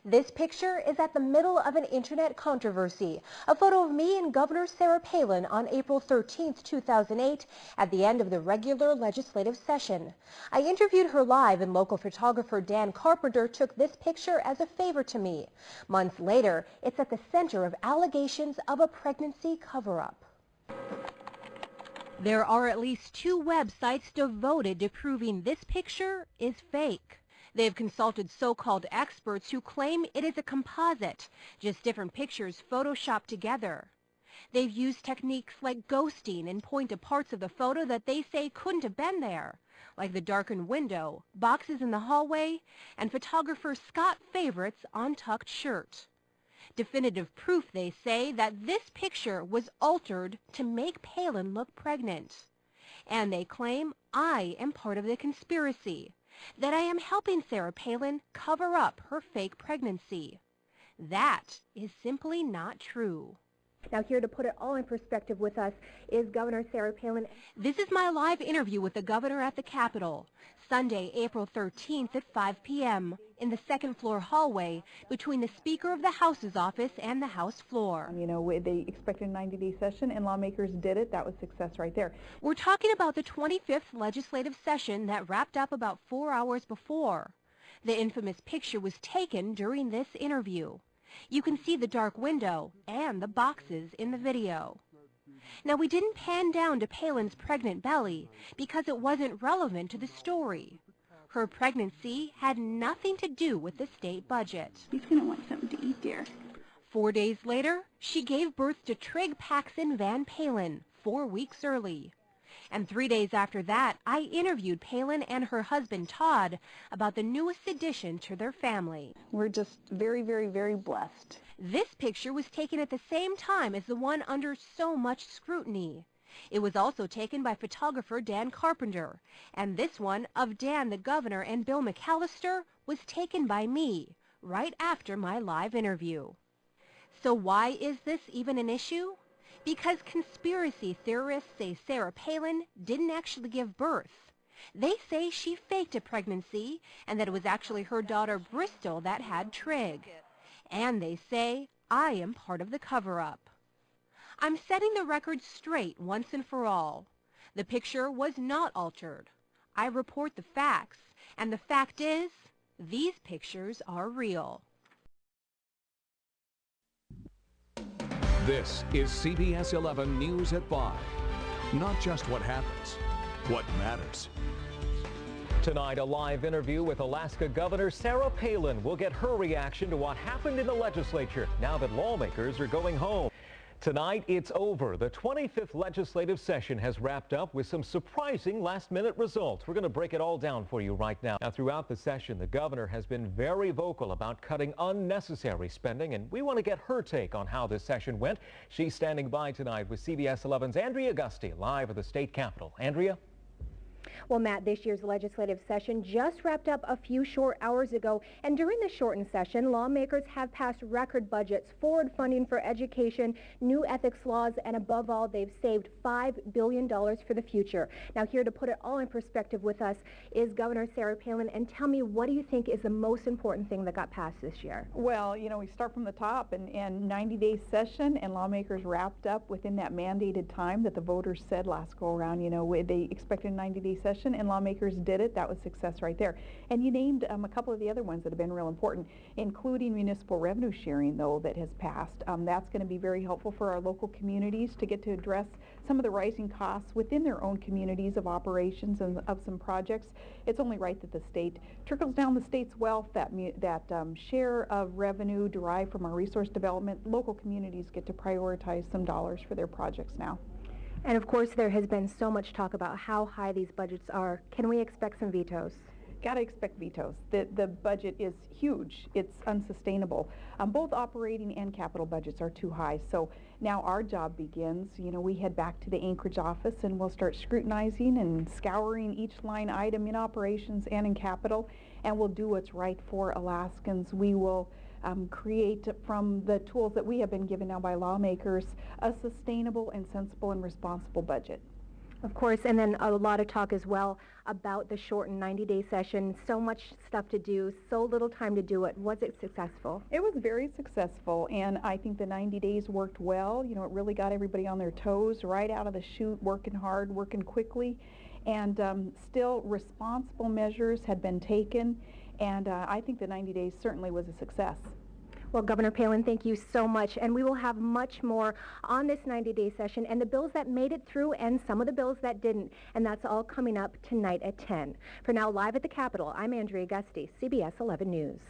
This picture is at the middle of an internet controversy. A photo of me and Governor Sarah Palin on April 13, 2008, at the end of the regular legislative session. I interviewed her live, and local photographer Dan Carpenter took this picture as a favor to me. Months later, it's at the center of allegations of a pregnancy cover-up. There are at least 2 websites devoted to proving this picture is fake. They've consulted so-called experts who claim it is a composite, just different pictures photoshopped together. They've used techniques like ghosting and point to parts of the photo that they say couldn't have been there, like the darkened window, boxes in the hallway, and photographer Scott Favorite's untucked shirt. Definitive proof, they say, that this picture was altered to make Palin look pregnant. And they claim I am part of the conspiracy, that I am helping Sarah Palin cover up her fake pregnancy. That is simply not true. Now, here to put it all in perspective with us is Governor Sarah Palin. This is my live interview with the governor at the Capitol, Sunday, April 13th at 5 p.m. in the second-floor hallway between the Speaker of the House's office and the House floor. You know, they expected a 90-day session, and lawmakers did it. That was success right there. We're talking about the 25th legislative session that wrapped up about 4 hours before. The infamous picture was taken during this interview. You can see the dark window and the boxes in the video. Now, we didn't pan down to Palin's pregnant belly because it wasn't relevant to the story. Her pregnancy had nothing to do with the state budget. He's going to want something to eat, dear. 4 days later, she gave birth to Trig Paxson Van Palin 4 weeks early. And 3 days after that, I interviewed Palin and her husband Todd about the newest addition to their family. We're just very, very, very blessed. This picture was taken at the same time as the one under so much scrutiny. It was also taken by photographer Dan Carpenter, and this one of Dan the governor and Bill McAllister was taken by me right after my live interview. So why is this even an issue? Because conspiracy theorists say Sarah Palin didn't actually give birth. They say she faked a pregnancy and that it was actually her daughter Bristol that had Trig. And they say I am part of the cover-up. I'm setting the record straight once and for all. The picture was not altered. I report the facts, and the fact is, these pictures are real. This is CBS 11 News at 5. Not just what happens, what matters. Tonight, a live interview with Alaska Governor Sarah Palin. We'll get her reaction to what happened in the legislature now that lawmakers are going home. Tonight, it's over. The 25th legislative session has wrapped up with some surprising last-minute results. We're going to break it all down for you right now. Now, throughout the session, the governor has been very vocal about cutting unnecessary spending, and we want to get her take on how this session went. She's standing by tonight with CBS 11's Andrea Gusty, live at the state capitol. Andrea? Well, Matt, this year's legislative session just wrapped up a few short hours ago, and during the shortened session, lawmakers have passed record budgets, forward funding for education, new ethics laws, and above all, they've saved $5 billion for the future. Now, here to put it all in perspective with us is Governor Sarah Palin, and tell me, what do you think is the most important thing that got passed this year? Well, you know, we start from the top, and 90-day session, and lawmakers wrapped up within that mandated time that the voters said last go-around. You know, they expected a 90-day session, and lawmakers did it. That was success right there. And you named a couple of the other ones that have been real important, including municipal revenue sharing, though, that has passed. That's going to be very helpful for our local communities to get to address some of the rising costs within their own communities of operations and of some projects. It's only right that the state trickles down the state's wealth, that share of revenue derived from our resource development. Local communities get to prioritize some dollars for their projects now. And of course, there has been so much talk about how high these budgets are. Can we expect some vetoes? Got to expect vetoes. The budget is huge. It's unsustainable. Both operating and capital budgets are too high. So now our job begins. You know, we head back to the Anchorage office and we'll start scrutinizing and scouring each line item in operations and in capital, and we'll do what's right for Alaskans. We will create, from the tools that we have been given now by lawmakers, a sustainable and sensible and responsible budget. Of course, and then a lot of talk as well about the shortened 90-day session. So much stuff to do, so little time to do it. Was it successful? It was very successful, and I think the 90 days worked well. You know, it really got everybody on their toes right out of the chute, working hard, working quickly, and still responsible measures had been taken, and I think the 90 days certainly was a success. Well, Governor Palin, thank you so much, and we will have much more on this 90-day session and the bills that made it through and some of the bills that didn't, and that's all coming up tonight at 10. For now, live at the Capitol, I'm Andrea Gusty, CBS 11 News.